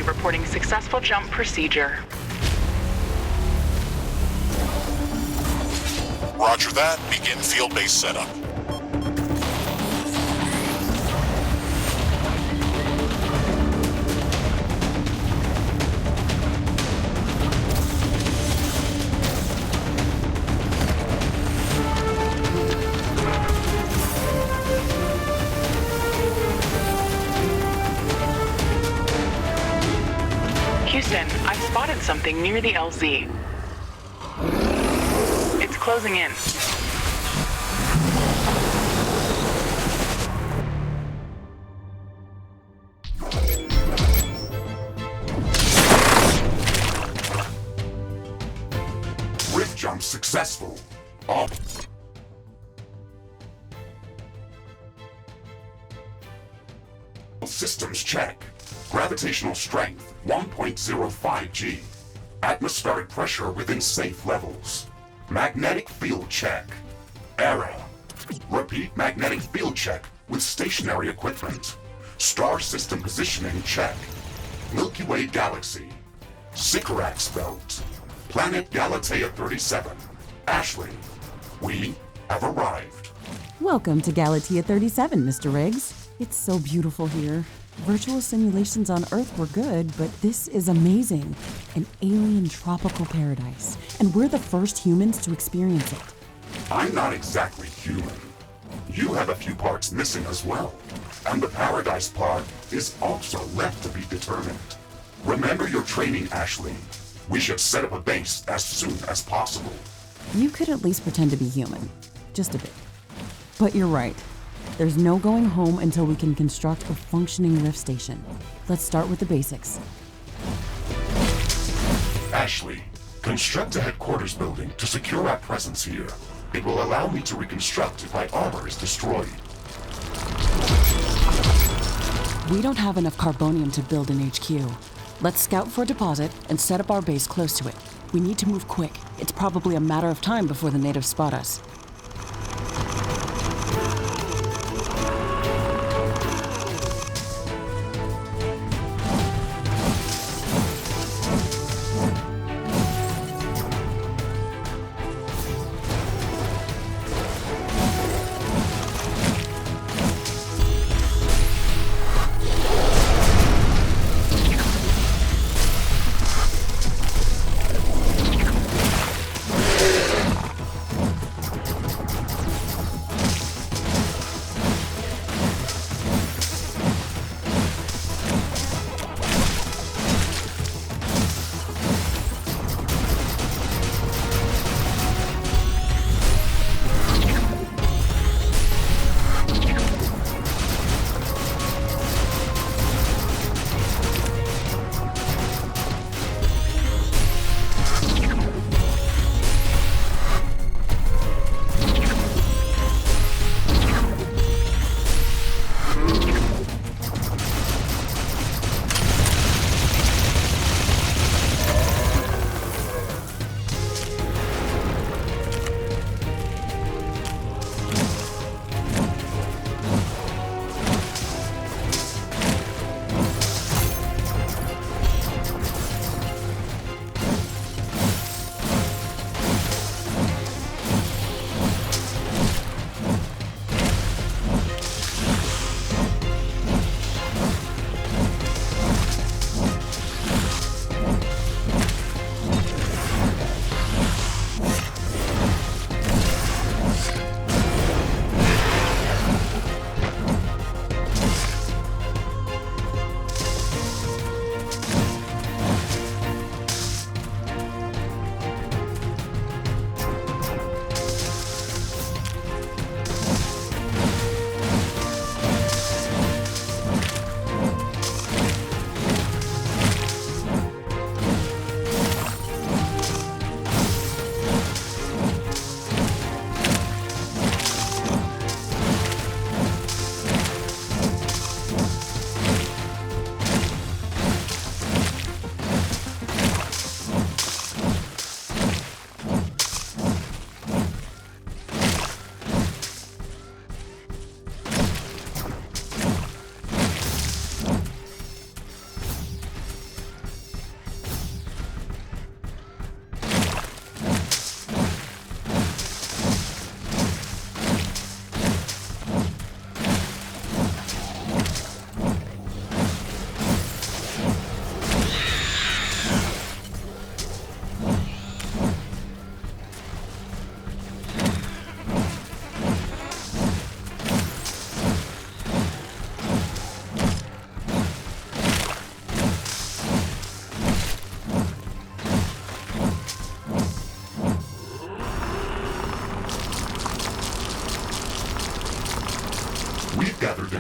Reporting successful jump procedure. Roger that. Begin field-based setup. Houston, I've spotted something near the LZ. It's closing in. Rift jump successful. All systems check. Gravitational strength 1.05 G. Atmospheric pressure within safe levels. Magnetic field check. Error. Repeat magnetic field check with stationary equipment. Star system positioning check. Milky Way galaxy. Sycorax belt. Planet Galatea 37. Ashley, we have arrived. Welcome to Galatea 37, Mr. Riggs. It's so beautiful here. Virtual simulations on Earth were good, but this is amazing. An alien tropical paradise. And we're the first humans to experience it. I'm not exactly human. You have a few parts missing as well. And the paradise part is also left to be determined. Remember your training, Ashley. We should set up a base as soon as possible. You could at least pretend to be human. Just a bit. But you're right. There's no going home until we can construct a functioning lift station. Let's start with the basics. Ashley, construct a headquarters building to secure our presence here. It will allow me to reconstruct if my armor is destroyed. We don't have enough carbonium to build an HQ. Let's scout for a deposit and set up our base close to it. We need to move quick. It's probably a matter of time before the natives spot us.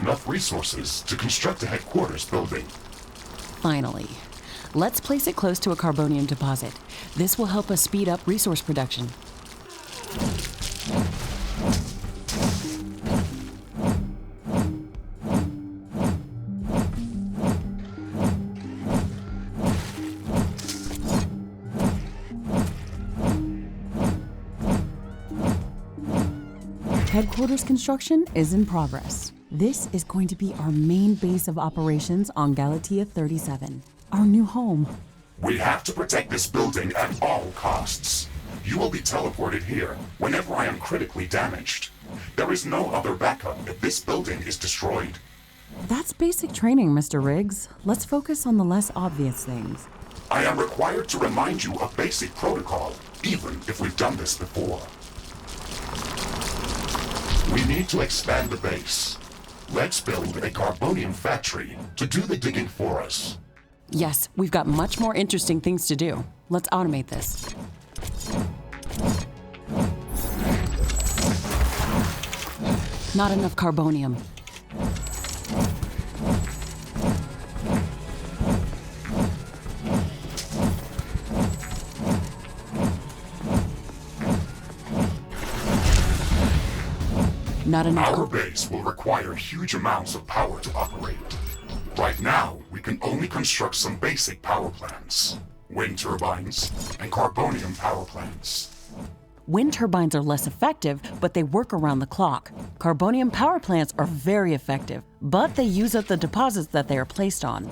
enough resources to construct a headquarters building. Finally. Let's place it close to a carbonium deposit. This will help us speed up resource production. Headquarters construction is in progress. This is going to be our main base of operations on Galatea 37, our new home. We have to protect this building at all costs. You will be teleported here whenever I am critically damaged. There is no other backup if this building is destroyed. That's basic training, Mr. Riggs. Let's focus on the less obvious things. I am required to remind you of basic protocol, even if we've done this before. We need to expand the base. Let's build a carbonium factory to do the digging for us. Yes, we've got much more interesting things to do. Let's automate this. Not enough carbonium. Not enough. Our base will require huge amounts of power to operate. Right now, we can only construct some basic power plants. Wind turbines and carbonium power plants. Wind turbines are less effective, but they work around the clock. Carbonium power plants are very effective, but they use up the deposits that they are placed on.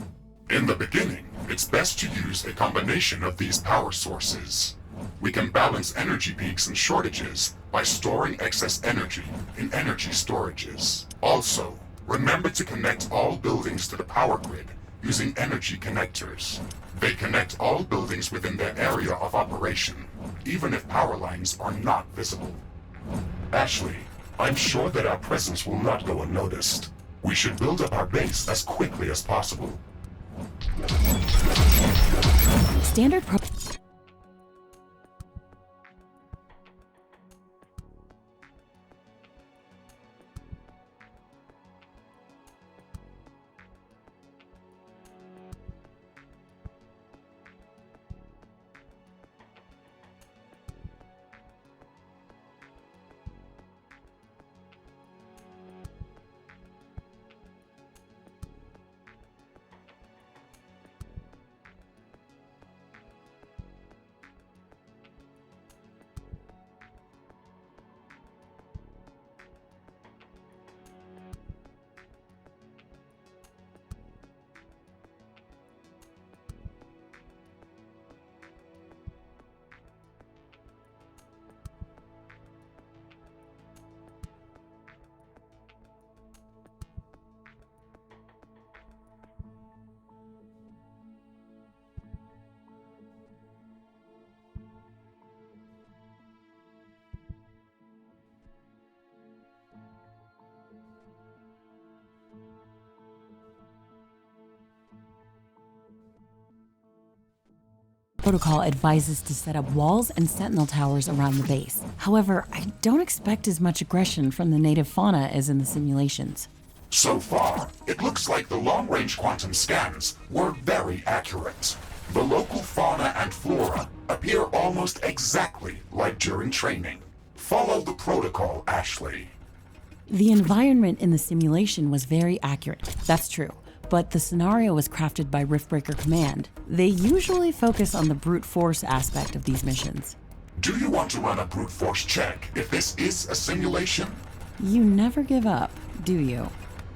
In the beginning, it's best to use a combination of these power sources. We can balance energy peaks and shortages by storing excess energy in energy storages. Also, remember to connect all buildings to the power grid using energy connectors. They connect all buildings within their area of operation, even if power lines are not visible. Ashley, I'm sure that our presence will not go unnoticed. We should build up our base as quickly as possible. Standard protocol advises to set up walls and sentinel towers around the base. However, I don't expect as much aggression from the native fauna as in the simulations. So far, it looks like the long-range quantum scans were very accurate. The local fauna and flora appear almost exactly like during training. Follow the protocol, Ashley. The environment in the simulation was very accurate, that's true. But the scenario was crafted by Riftbreaker Command. They usually focus on the brute force aspect of these missions. Do you want to run a brute force check if this is a simulation? You never give up, do you?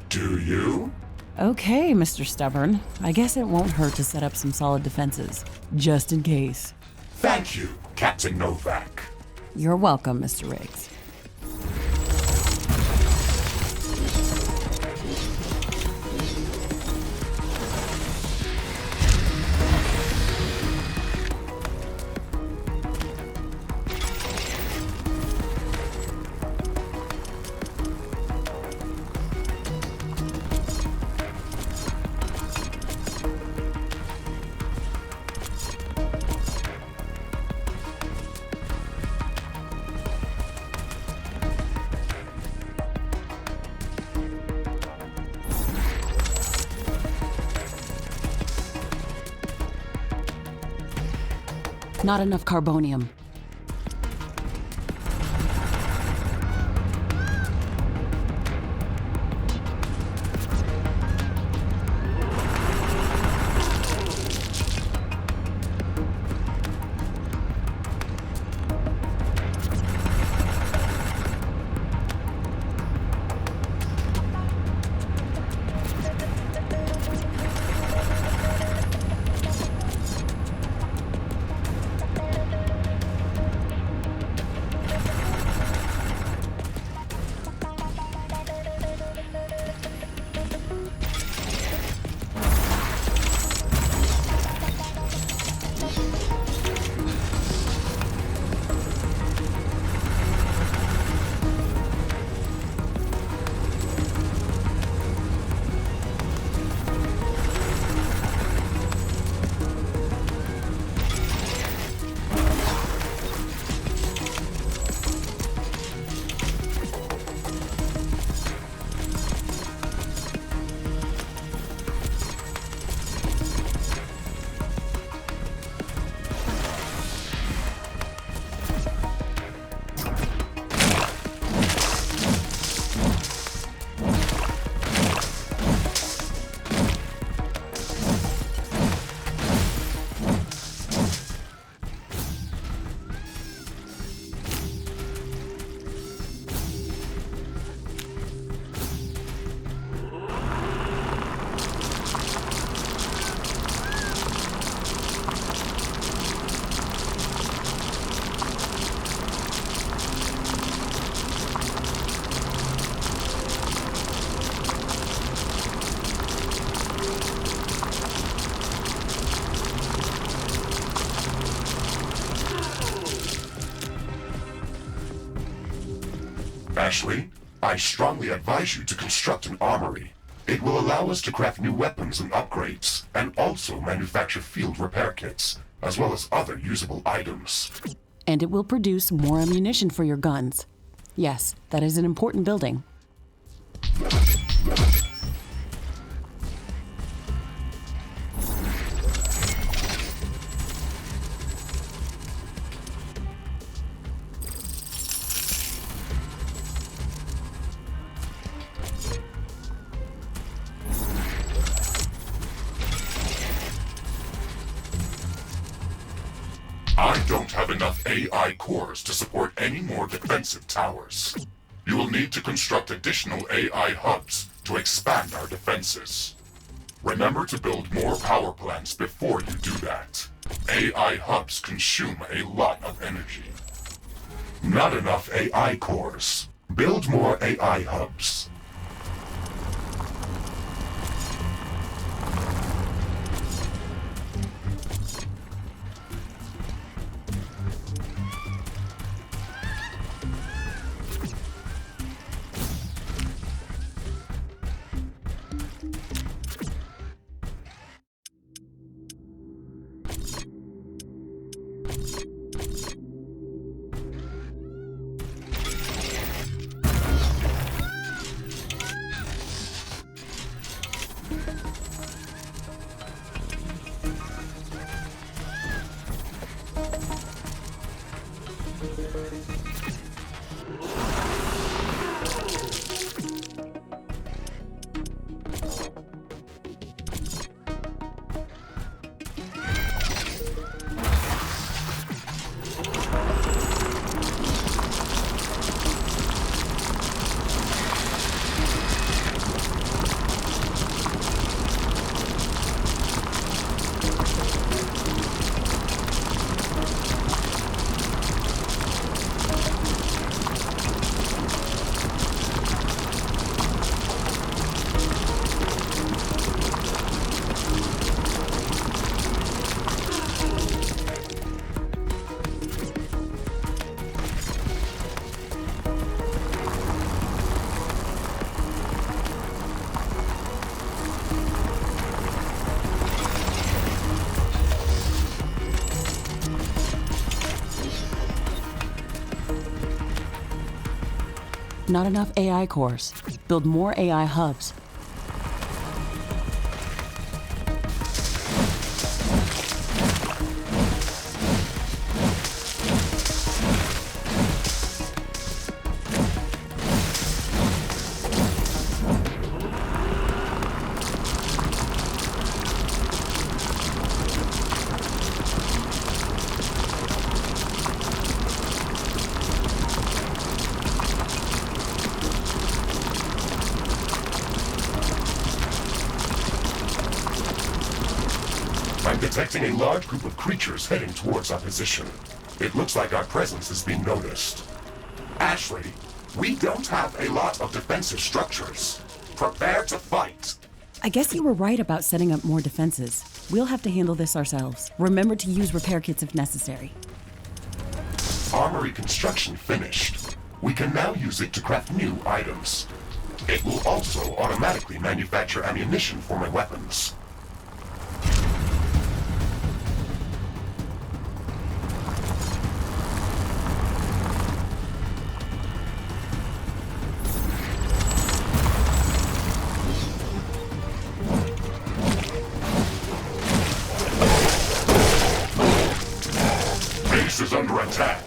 Do you? Okay, Mr. Stubborn. I guess it won't hurt to set up some solid defenses, just in case. Thank you, Captain Novak. You're welcome, Mr. Riggs. Not enough carbonium. Ashley, I strongly advise you to construct an armory. It will allow us to craft new weapons and upgrades, and also manufacture field repair kits, as well as other usable items. And it will produce more ammunition for your guns. Yes, that is an important building. I don't have enough AI cores to support any more defensive towers. You will need to construct additional AI hubs to expand our defenses. Remember to build more power plants before you do that. AI hubs consume a lot of energy. Not enough AI cores. Build more AI hubs. Not enough AI cores. Build more AI hubs. I'm detecting a large group of creatures heading towards our position. It looks like our presence is being noticed. Ashley, we don't have a lot of defensive structures. Prepare to fight. I guess you were right about setting up more defenses. We'll have to handle this ourselves. Remember to use repair kits if necessary. Armory construction finished. We can now use it to craft new items. It will also automatically manufacture ammunition for my weapons. Base is under attack.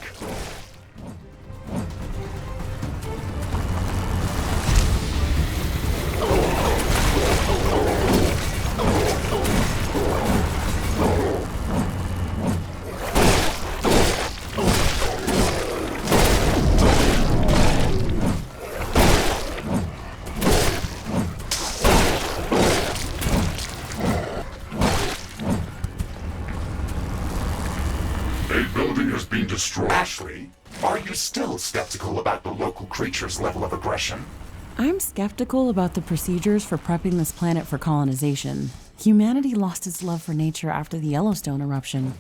Destroyed. Ashley, are you still skeptical about the local creature's level of aggression? I'm skeptical about the procedures for prepping this planet for colonization. Humanity lost its love for nature after the Yellowstone eruption.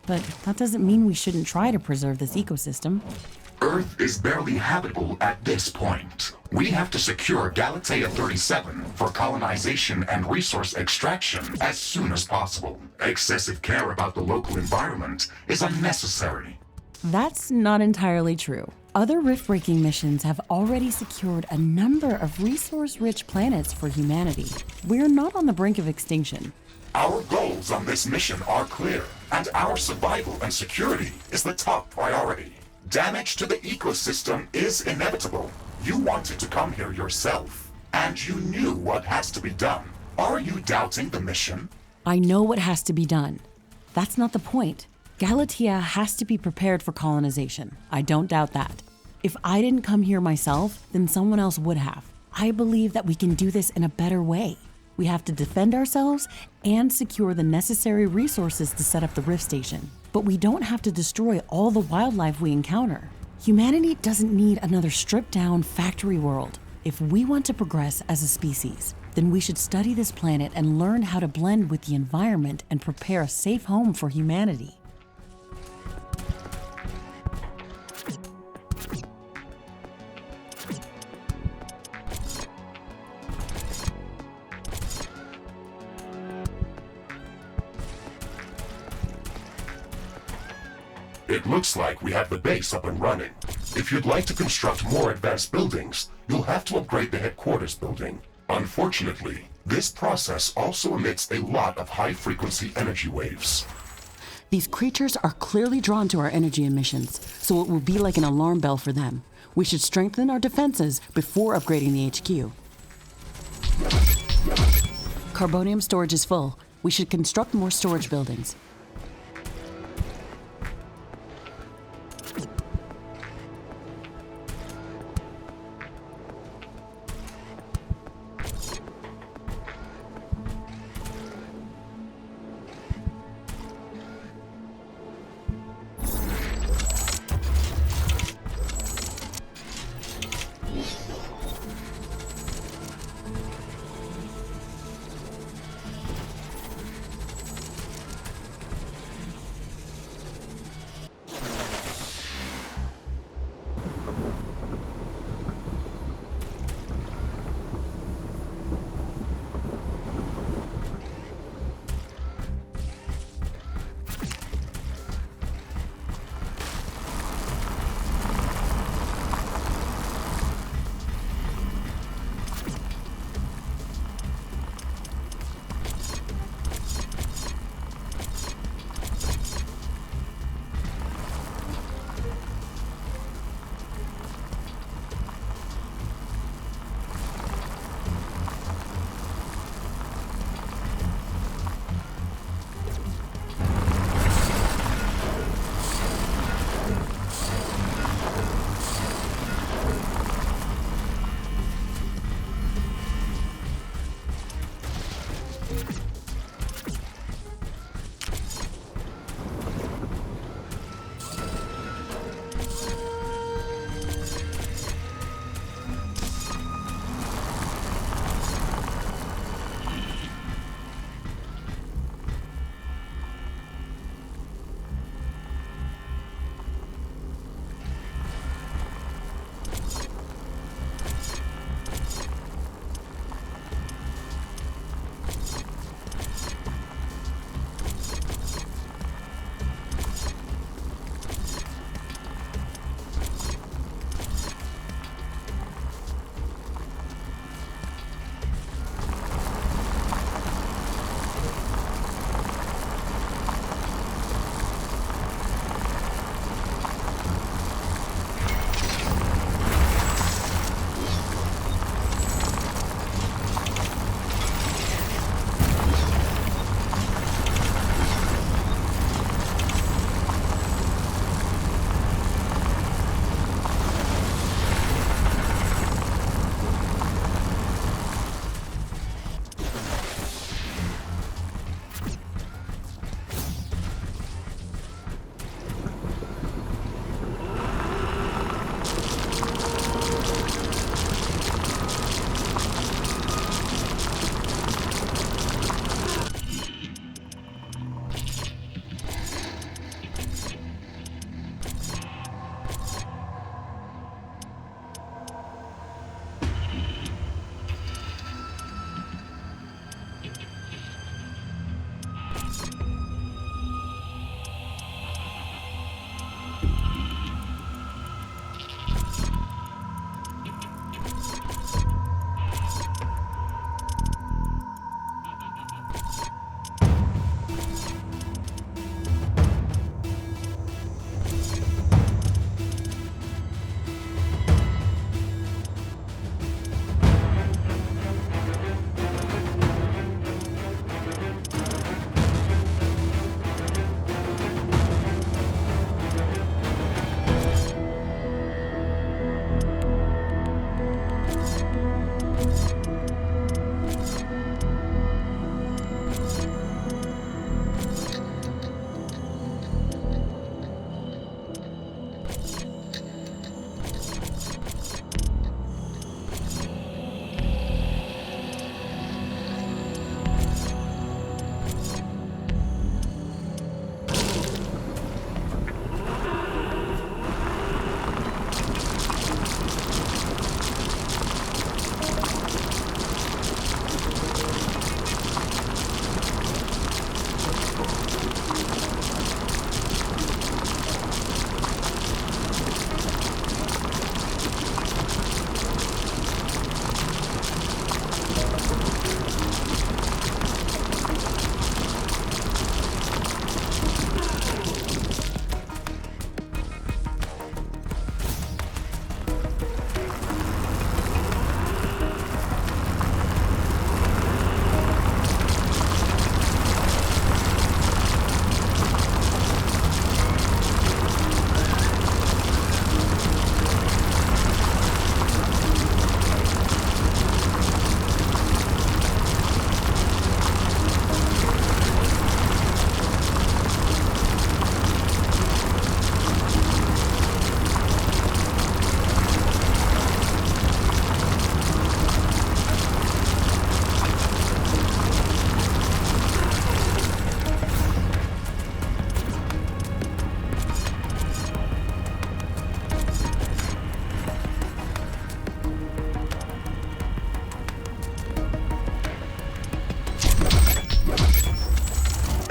But that doesn't mean we shouldn't try to preserve this ecosystem. Earth is barely habitable at this point. We have to secure Galatea 37 for colonization and resource extraction as soon as possible. Excessive care about the local environment is unnecessary. That's not entirely true. Other rift-breaking missions have already secured a number of resource-rich planets for humanity. We're not on the brink of extinction. Our goals on this mission are clear, and our survival and security is the top priority. Damage to the ecosystem is inevitable. You wanted to come here yourself, and you knew what has to be done. Are you doubting the mission? I know what has to be done. That's not the point. Galatea has to be prepared for colonization. I don't doubt that. If I didn't come here myself, then someone else would have. I believe that we can do this in a better way. We have to defend ourselves and secure the necessary resources to set up the Rift Station. But we don't have to destroy all the wildlife we encounter. Humanity doesn't need another stripped-down factory world. If we want to progress as a species, then we should study this planet and learn how to blend with the environment and prepare a safe home for humanity. It looks like we have the base up and running. If you'd like to construct more advanced buildings, you'll have to upgrade the headquarters building. Unfortunately, this process also emits a lot of high-frequency energy waves. These creatures are clearly drawn to our energy emissions, so it will be like an alarm bell for them. We should strengthen our defenses before upgrading the HQ. Carbonium storage is full. We should construct more storage buildings.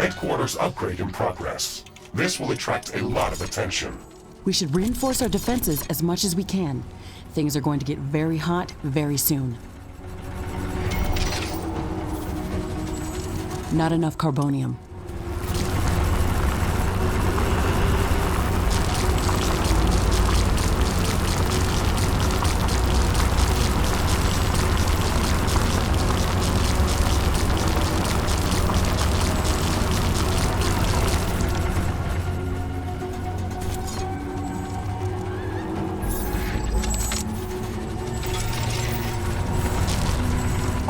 Headquarters upgrade in progress. This will attract a lot of attention. We should reinforce our defenses as much as we can. Things are going to get very hot very soon. Not enough carbonium.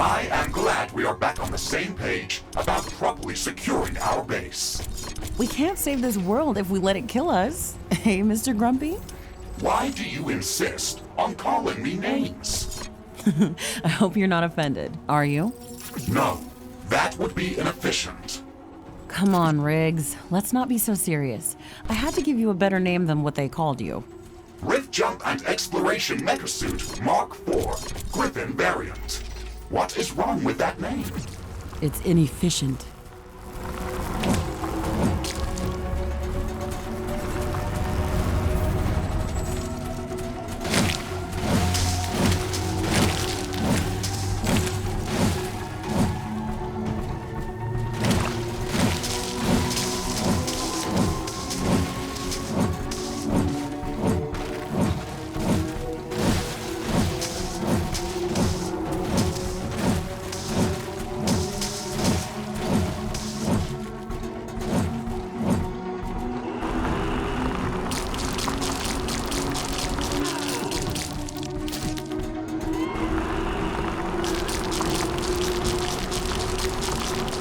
I am glad we are back on the same page about properly securing our base. We can't save this world if we let it kill us. Hey, Mr. Grumpy? Why do you insist on calling me names? I hope you're not offended. Are you? No, that would be inefficient. Come on, Riggs. Let's not be so serious. I had to give you a better name than what they called you. Rift Jump and Exploration Megasuit Mark IV, Griffin variant. What is wrong with that name? It's inefficient.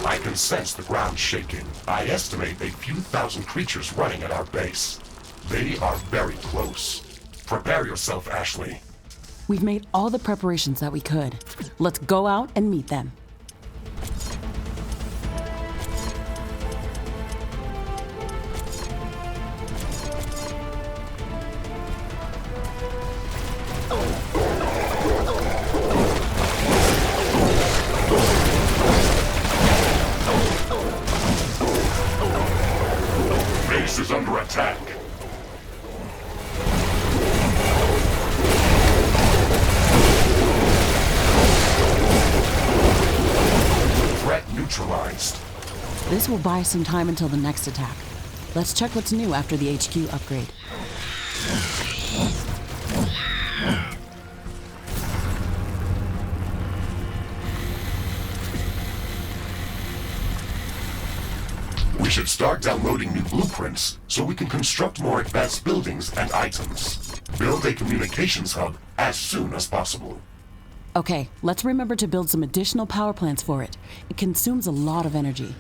I can sense the ground shaking. I estimate a few thousand creatures running at our base. They are very close. Prepare yourself, Ashley. We've made all the preparations that we could. Let's go out and meet them. Base is under attack. Threat neutralized. This will buy some time until the next attack. Let's check what's new after the HQ upgrade. We should start downloading new blueprints so we can construct more advanced buildings and items. Build a communications hub as soon as possible. Okay, let's remember to build some additional power plants for it. It consumes a lot of energy.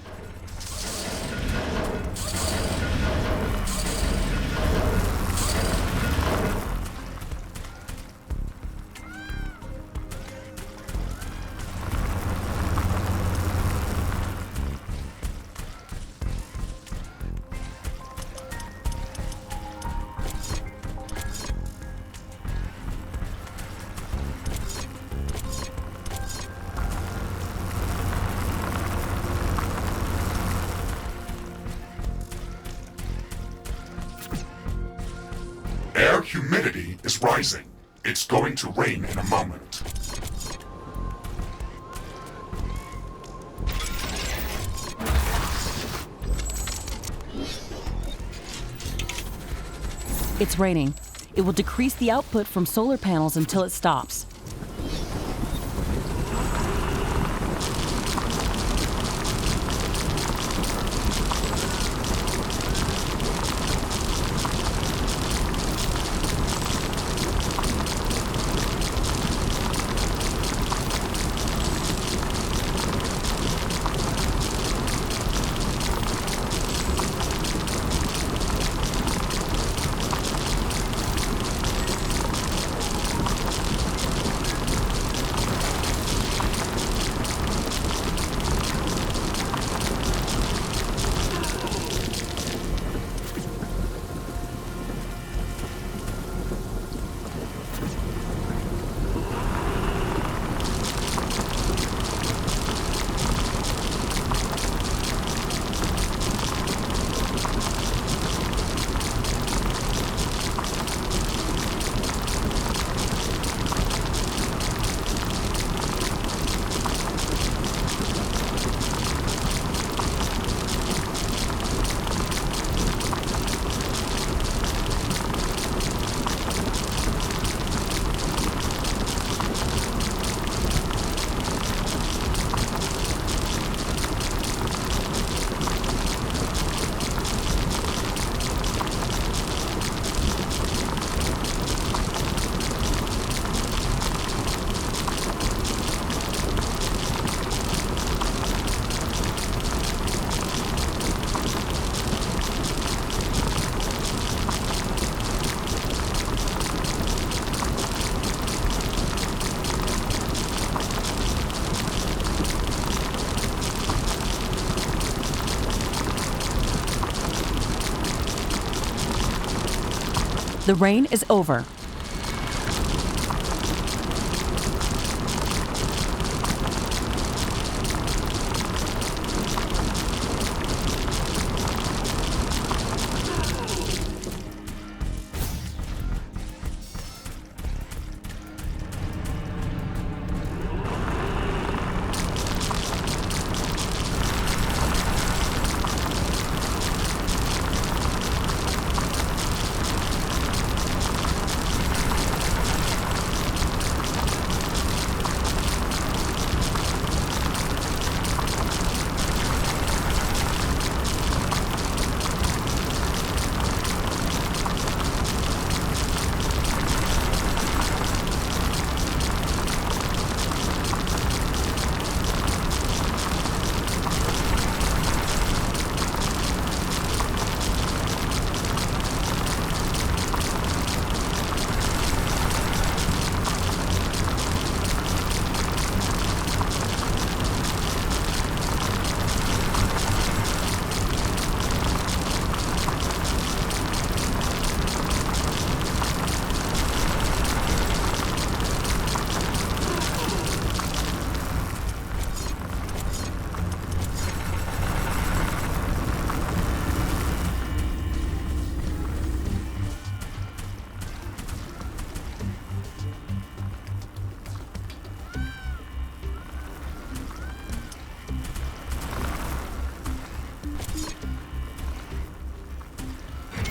Air humidity is rising. It's going to rain in a moment. It's raining. It will decrease the output from solar panels until it stops. The rain is over.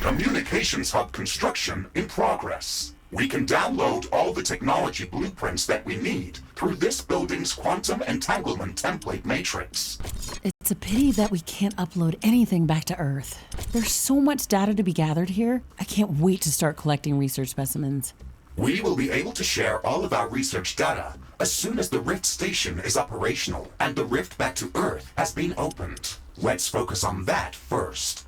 Communications hub construction in progress. We can download all the technology blueprints that we need through this building's quantum entanglement template matrix. It's a pity that we can't upload anything back to Earth. There's so much data to be gathered here. I can't wait to start collecting research specimens. We will be able to share all of our research data as soon as the Rift station is operational and the rift back to Earth has been opened. Let's focus on that first.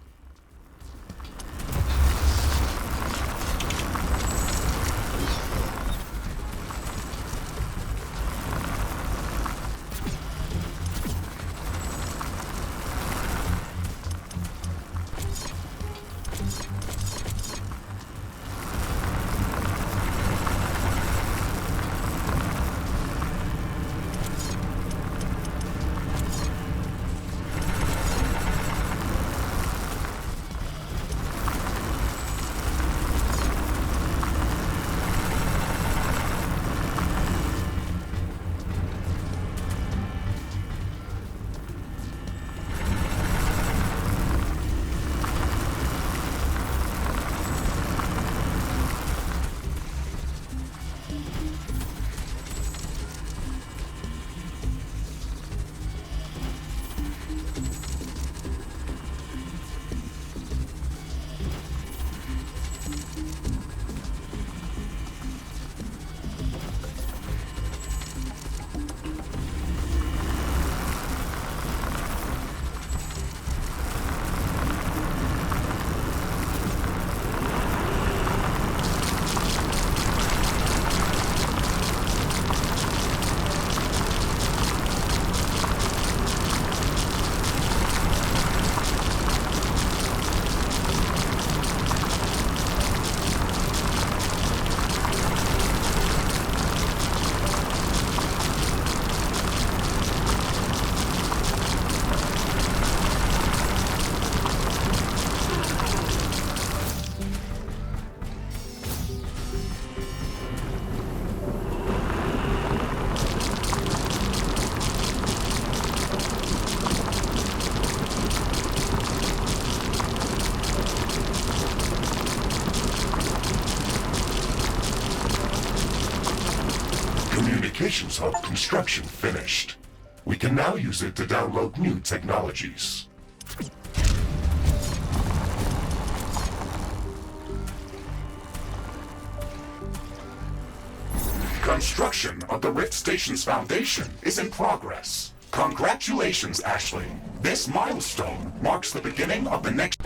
Communications hub construction finished. We can now use it to download new technologies. Construction of the Rift Station's foundation is in progress. Congratulations, Ashley. This milestone marks the beginning of the next...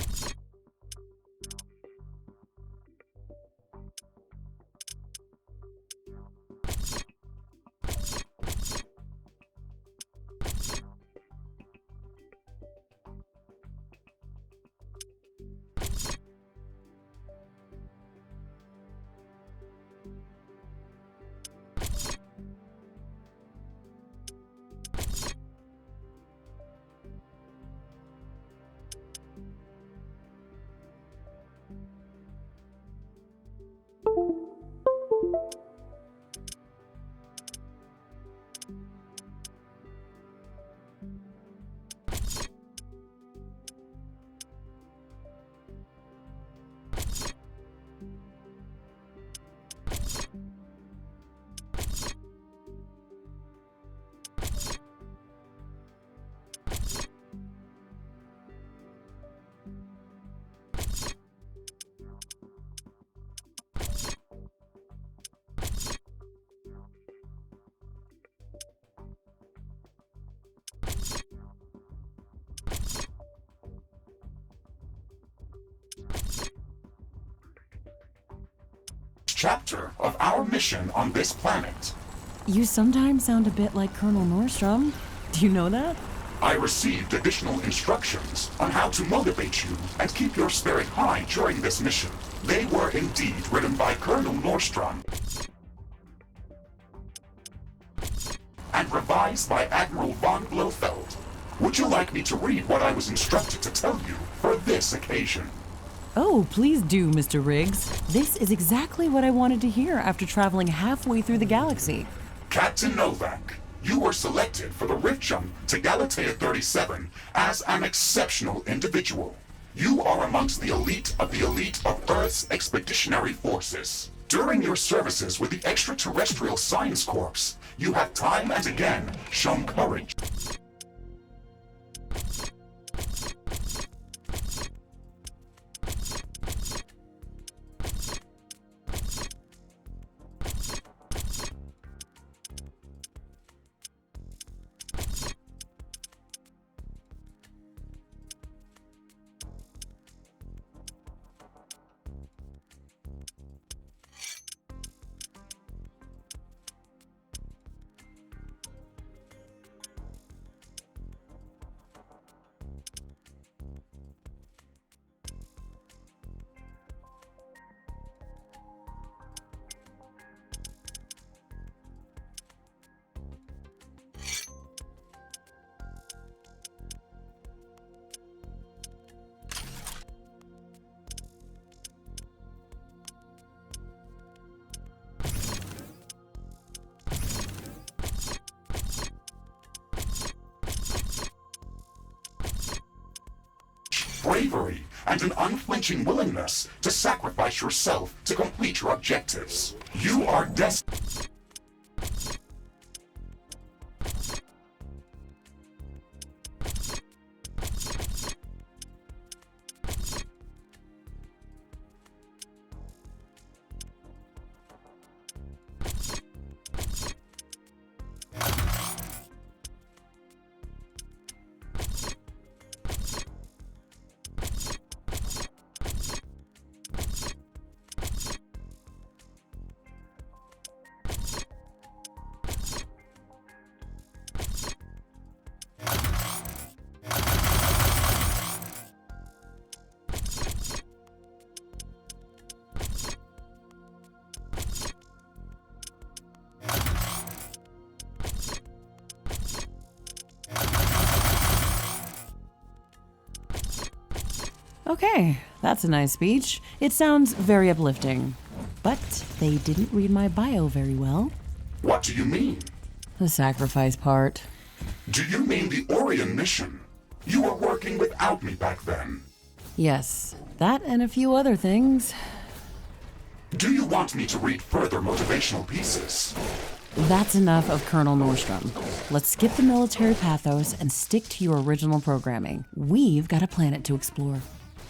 chapter of our mission on this planet. You sometimes sound a bit like Colonel Nordstrom. Do you know that? I received additional instructions on how to motivate you and keep your spirit high during this mission. They were indeed written by Colonel Nordstrom and revised by Admiral von Blofeld. Would you like me to read what I was instructed to tell you for this occasion? Oh, please do, Mr. Riggs. This is exactly what I wanted to hear after traveling halfway through the galaxy. Captain Novak, you were selected for the Rift Jump to Galatea 37 as an exceptional individual. You are amongst the elite of Earth's expeditionary forces. During your services with the Extraterrestrial Science Corps, you have time and again shown courage. Bravery and an unflinching willingness to sacrifice yourself to complete your objectives. You are destined. Okay, that's a nice speech. It sounds very uplifting. But they didn't read my bio very well. What do you mean? The sacrifice part. Do you mean the Orion mission? You were working without me back then. Yes, that and a few other things. Do you want me to read further motivational pieces? That's enough of Colonel Nordstrom. Let's skip the military pathos and stick to your original programming. We've got a planet to explore.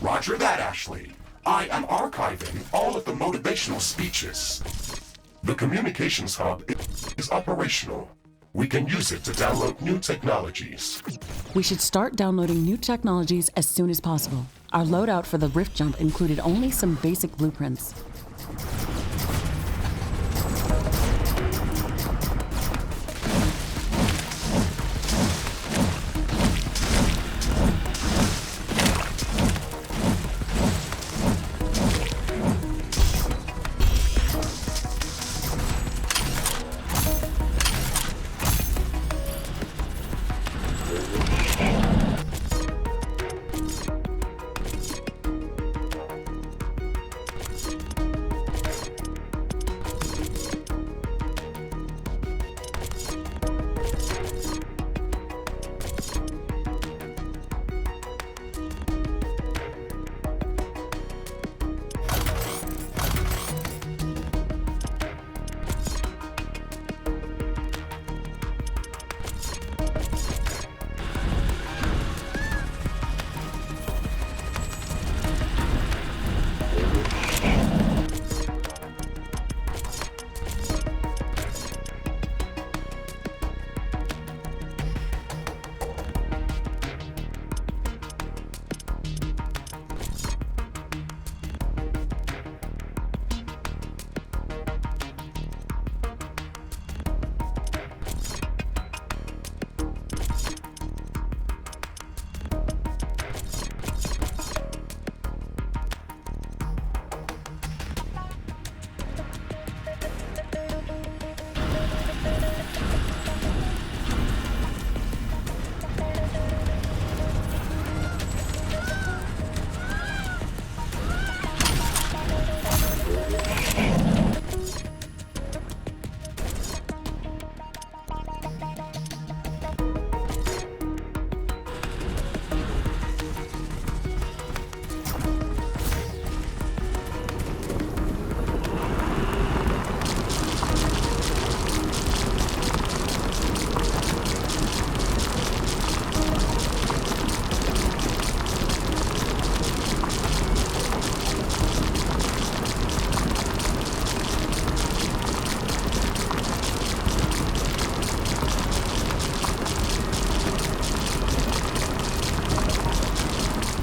Roger that, Ashley. I am archiving all of the motivational speeches. The communications hub is operational. We can use it to download new technologies. We should start downloading new technologies as soon as possible. Our loadout for the Rift Jump included only some basic blueprints.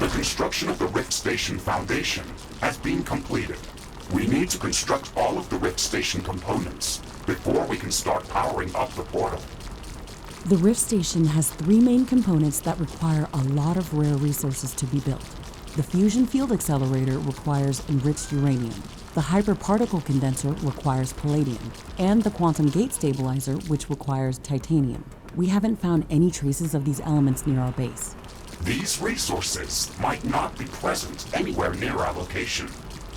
The construction of the Rift Station Foundation has been completed. We need to construct all of the Rift Station components before we can start powering up the portal. The Rift Station has 3 main components that require a lot of rare resources to be built. The Fusion Field Accelerator requires enriched uranium. The Hyperparticle Condenser requires palladium. And the Quantum Gate Stabilizer, which requires titanium. We haven't found any traces of these elements near our base. These resources might not be present anywhere near our location.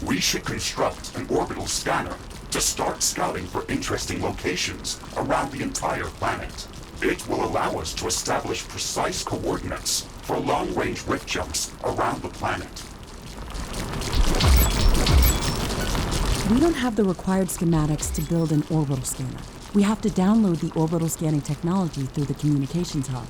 We should construct an orbital scanner to start scouting for interesting locations around the entire planet. It will allow us to establish precise coordinates for long-range rift jumps around the planet. We don't have the required schematics to build an orbital scanner. We have to download the orbital scanning technology through the communications hub.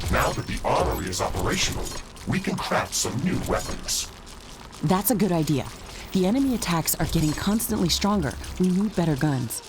Now that the armory is operational, we can craft some new weapons. That's a good idea. The enemy attacks are getting constantly stronger. We need better guns.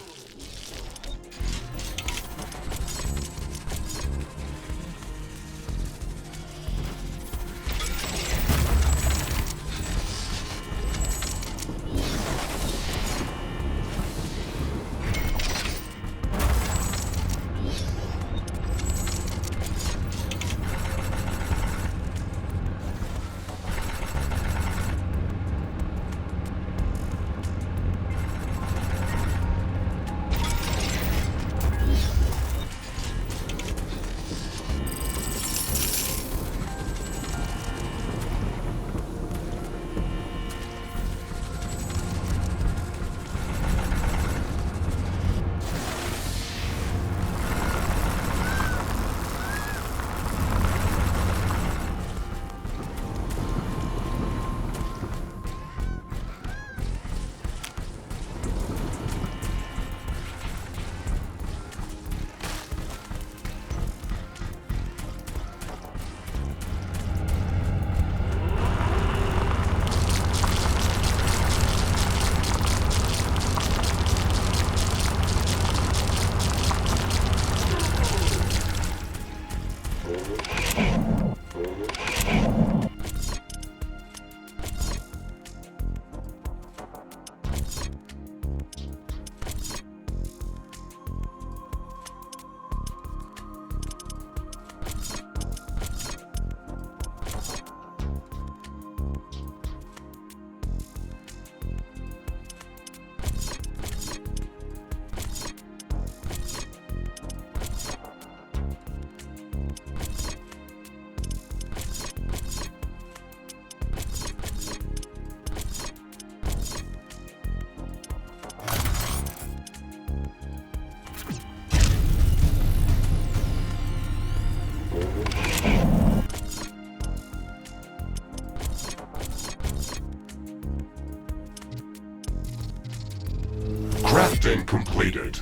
Crafting completed.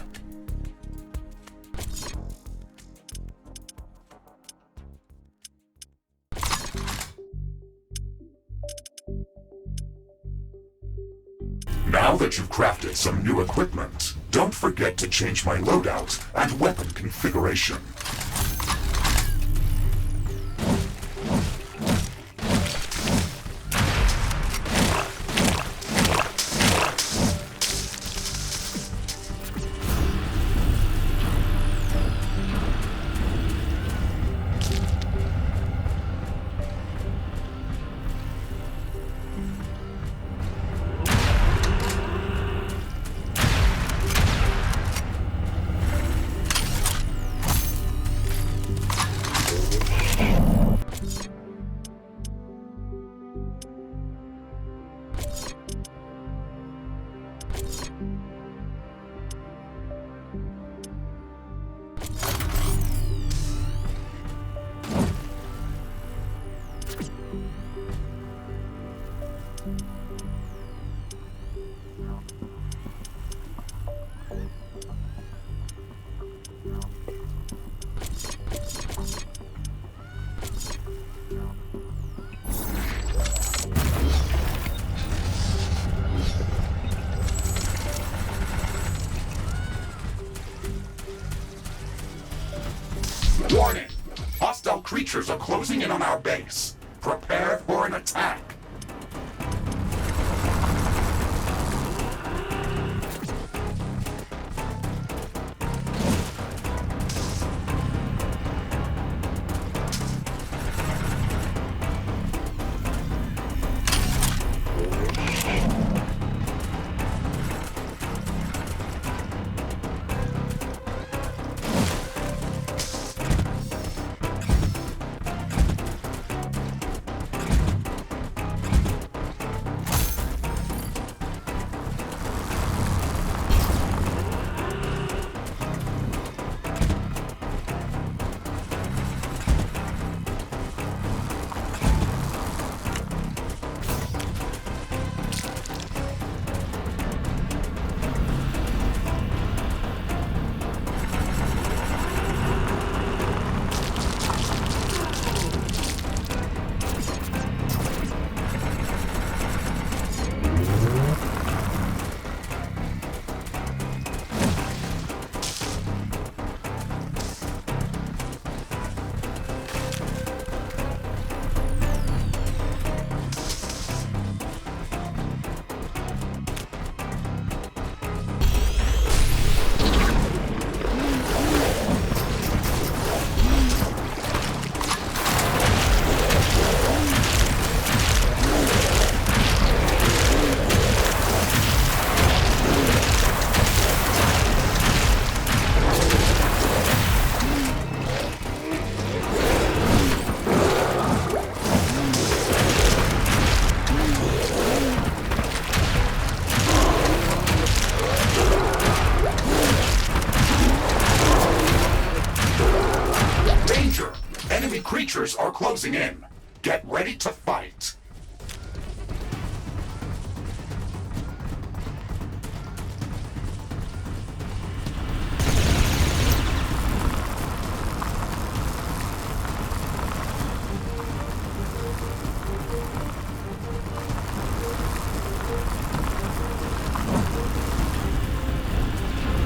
Now that you've crafted some new equipment, Don't forget to change my loadout and weapon configuration. Warning! Hostile creatures are closing in on our base. Prepare for an attack. Creatures are closing in. Get ready to fight.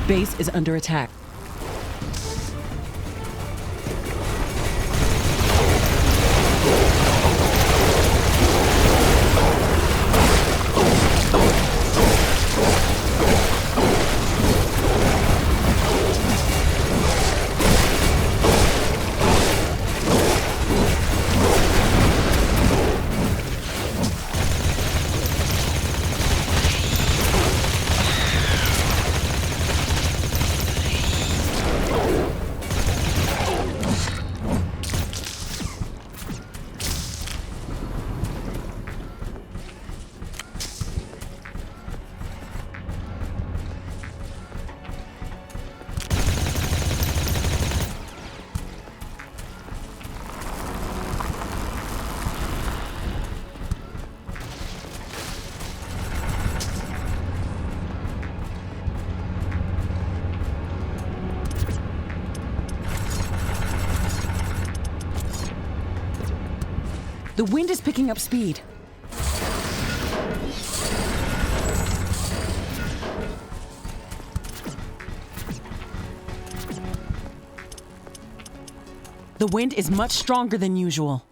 Base is under attack. The wind is picking up speed. The wind is much stronger than usual.